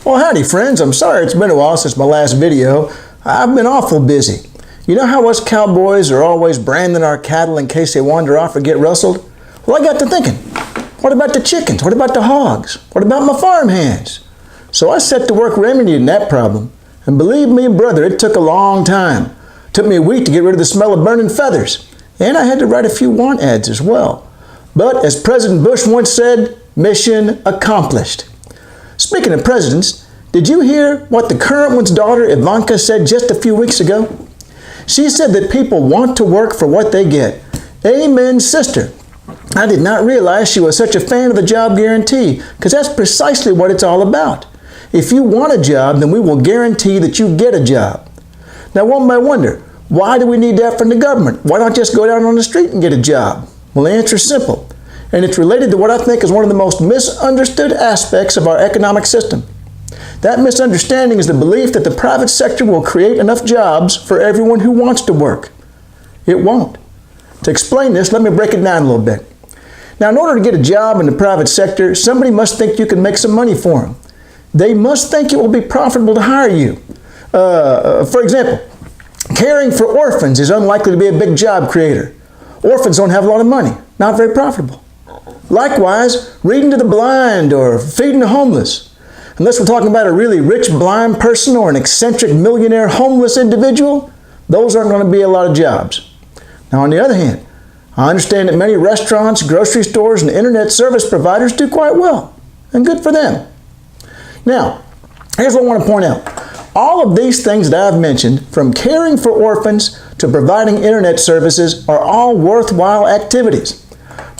Well, howdy friends, I'm sorry it's been a while since my last video. I've been awful busy. You know how us cowboys are always branding our cattle in case they wander off or get rustled? Well, I got to thinking, what about the chickens? What about the hogs? What about my farm hands? So I set to work remedying that problem. And believe me, brother, it took a long time. It took me a week to get rid of the smell of burning feathers. And I had to write a few want ads as well. But as President Bush once said, mission accomplished. Speaking of presidents, did you hear what the current one's daughter Ivanka said just a few weeks ago? She said that people want to work for what they get. Amen, sister. I did not realize she was such a fan of the job guarantee, because that's precisely what it's all about. If you want a job, then we will guarantee that you get a job. Now one might wonder, why do we need that from the government? Why not just go down on the street and get a job? Well, the answer is simple. And it's related to what I think is one of the most misunderstood aspects of our economic system. That misunderstanding is the belief that the private sector will create enough jobs for everyone who wants to work. It won't. To explain this, let me break it down a little bit. Now, in order to get a job in the private sector, somebody must think you can make some money for them. They must think it will be profitable to hire you. For example, caring for orphans is unlikely to be a big job creator. Orphans don't have a lot of money, not very profitable. Likewise, reading to the blind or feeding the homeless. Unless we're talking about a really rich blind person or an eccentric millionaire homeless individual, those aren't going to be a lot of jobs. Now, on the other hand, I understand that many restaurants, grocery stores, and internet service providers do quite well, and good for them. Now, here's what I want to point out. All of these things that I've mentioned, from caring for orphans to providing internet services, are all worthwhile activities.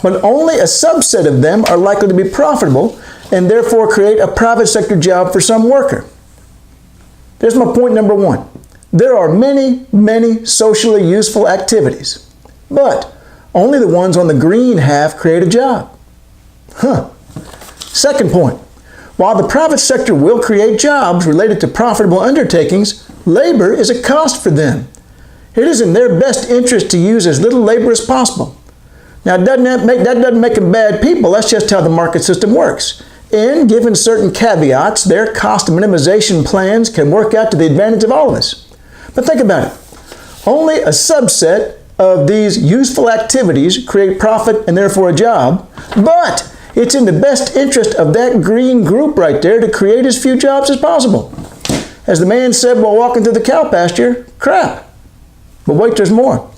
But only a subset of them are likely to be profitable and therefore create a private sector job for some worker. There's my point number one. There are many, many socially useful activities, but only the ones on the green half create a job. Second point. While the private sector will create jobs related to profitable undertakings, labor is a cost for them. It is in their best interest to use as little labor as possible. Now, that doesn't make them bad people. That's just how the market system works. And given certain caveats, their cost minimization plans can work out to the advantage of all of us. But think about it. Only a subset of these useful activities create profit and therefore a job, but it's in the best interest of that green group right there to create as few jobs as possible. As the man said while walking through the cow pasture, crap. But wait, there's more.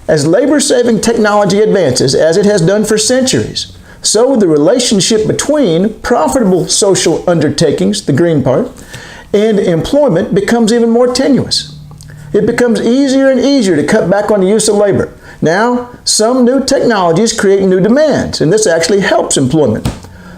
As labor-saving technology advances, as it has done for centuries, so the relationship between profitable social undertakings, the green part, and employment becomes even more tenuous. It becomes easier and easier to cut back on the use of labor. Now, some new technologies create new demands, and this actually helps employment.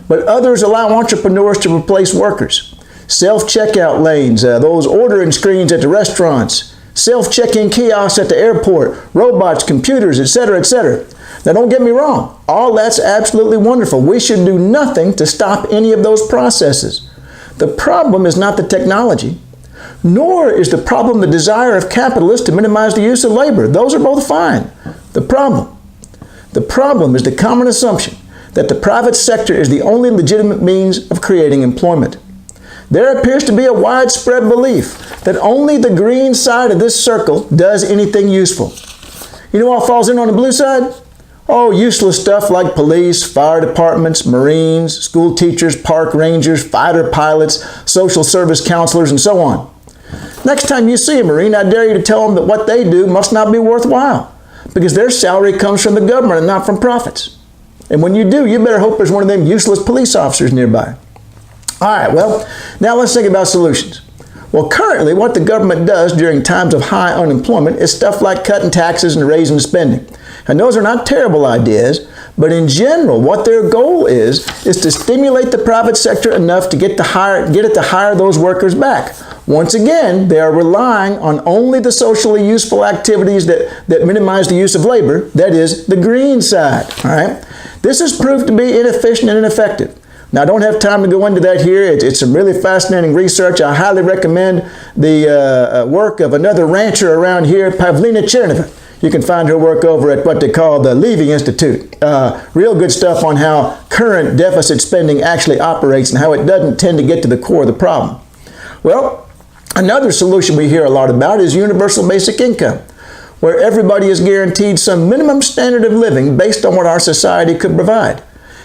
But others allow entrepreneurs to replace workers. Self-checkout lanes, those ordering screens at the restaurants, self-check-in kiosks at the airport, robots, computers, etc., etc. Now, don't get me wrong. All that's absolutely wonderful. We should do nothing to stop any of those processes. The problem is not the technology, nor is the problem the desire of capitalists to minimize the use of labor. Those are both fine. The problem is the common assumption that the private sector is the only legitimate means of creating employment. There appears to be a widespread belief that only the green side of this circle does anything useful. You know what falls in on the blue side? Oh, useless stuff like police, fire departments, Marines, school teachers, park rangers, fighter pilots, social service counselors, and so on. Next time you see a Marine, I dare you to tell them that what they do must not be worthwhile, because their salary comes from the government and not from profits. And when you do, you better hope there's one of them useless police officers nearby. All right, well, now let's think about solutions. Well, currently, what the government does during times of high unemployment is stuff like cutting taxes and raising spending. And those are not terrible ideas, but in general, what their goal is to stimulate the private sector enough to get it to hire those workers back. Once again, they are relying on only the socially useful activities that minimize the use of labor, that is, the green side. All right? This has proved to be inefficient and ineffective. Now, I don't have time to go into that here. It's some really fascinating research. I highly recommend the work of another rancher around here, Pavlina Cherneva. You can find her work over at what they call the Levy Institute. Real good stuff on how current deficit spending actually operates and how it doesn't tend to get to the core of the problem. Well, another solution we hear a lot about is universal basic income, where everybody is guaranteed some minimum standard of living based on what our society could provide.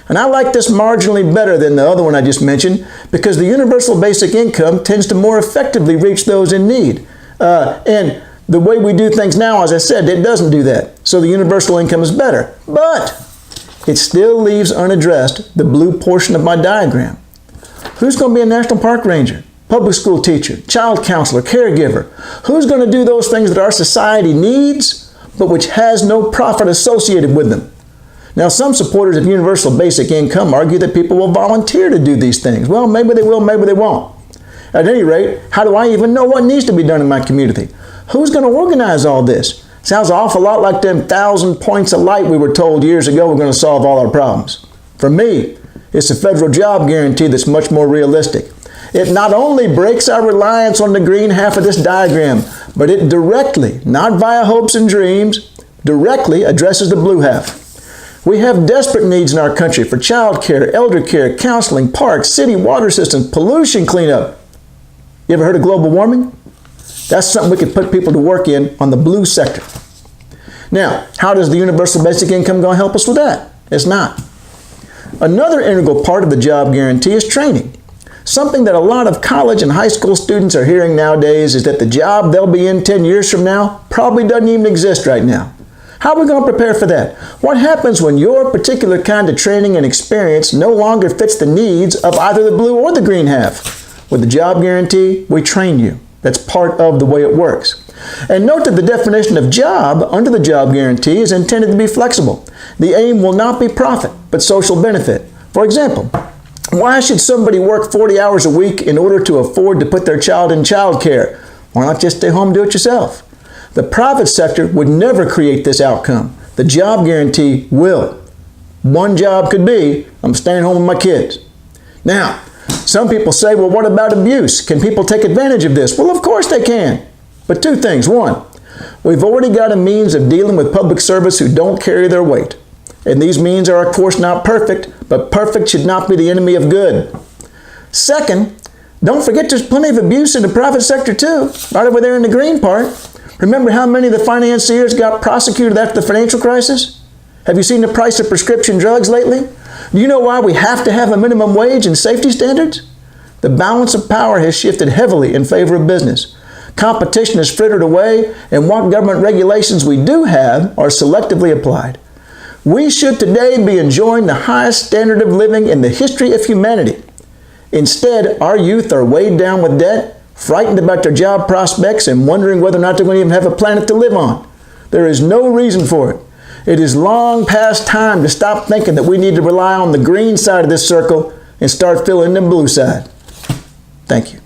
And I like this marginally better than the other one I just mentioned because the universal basic income tends to more effectively reach those in need. And the way we do things now, as I said, it doesn't do that. So the universal income is better. But it still leaves unaddressed the blue portion of my diagram. Who's going to be a national park ranger, public school teacher, child counselor, caregiver? Who's going to do those things that our society needs, but which has no profit associated with them? Now, some supporters of universal basic income argue that people will volunteer to do these things. Well, maybe they will, maybe they won't. At any rate, how do I even know what needs to be done in my community? Who's going to organize all this? Sounds an awful lot like them 1,000 points of light we were told years ago were going to solve all our problems. For me, it's a federal job guarantee that's much more realistic. It not only breaks our reliance on the green half of this diagram, but it directly, not via hopes and dreams, directly addresses the blue half. We have desperate needs in our country for child care, elder care, counseling, parks, city water systems, pollution cleanup. You ever heard of global warming? That's something we could put people to work in on the blue sector. Now, how does the universal basic income going to help us with that? It's not. Another integral part of the job guarantee is training. Something that a lot of college and high school students are hearing nowadays is that the job they'll be in 10 years from now probably doesn't even exist right now. How are we going to prepare for that? What happens when your particular kind of training and experience no longer fits the needs of either the blue or the green half? With the job guarantee, we train you. That's part of the way it works. And note that the definition of job under the job guarantee is intended to be flexible. The aim will not be profit, but social benefit. For example, why should somebody work 40 hours a week in order to afford to put their child in child care? Why not just stay home and do it yourself? The private sector would never create this outcome. The job guarantee will. One job could be, I'm staying home with my kids. Now, some people say, well, what about abuse? Can people take advantage of this? Well, of course they can. But two things. One, we've already got a means of dealing with public servants who don't carry their weight. And these means are, of course, not perfect, but perfect should not be the enemy of good. Second, don't forget there's plenty of abuse in the private sector too, right over there in the green part. Remember how many of the financiers got prosecuted after the financial crisis? Have you seen the price of prescription drugs lately? Do you know why we have to have a minimum wage and safety standards? The balance of power has shifted heavily in favor of business. Competition is frittered away, and what government regulations we do have are selectively applied. We should today be enjoying the highest standard of living in the history of humanity. Instead, our youth are weighed down with debt, frightened about their job prospects, and wondering whether or not they're going to even have a planet to live on. There is no reason for it. It is long past time to stop thinking that we need to rely on the green side of this circle and start filling the blue side. Thank you.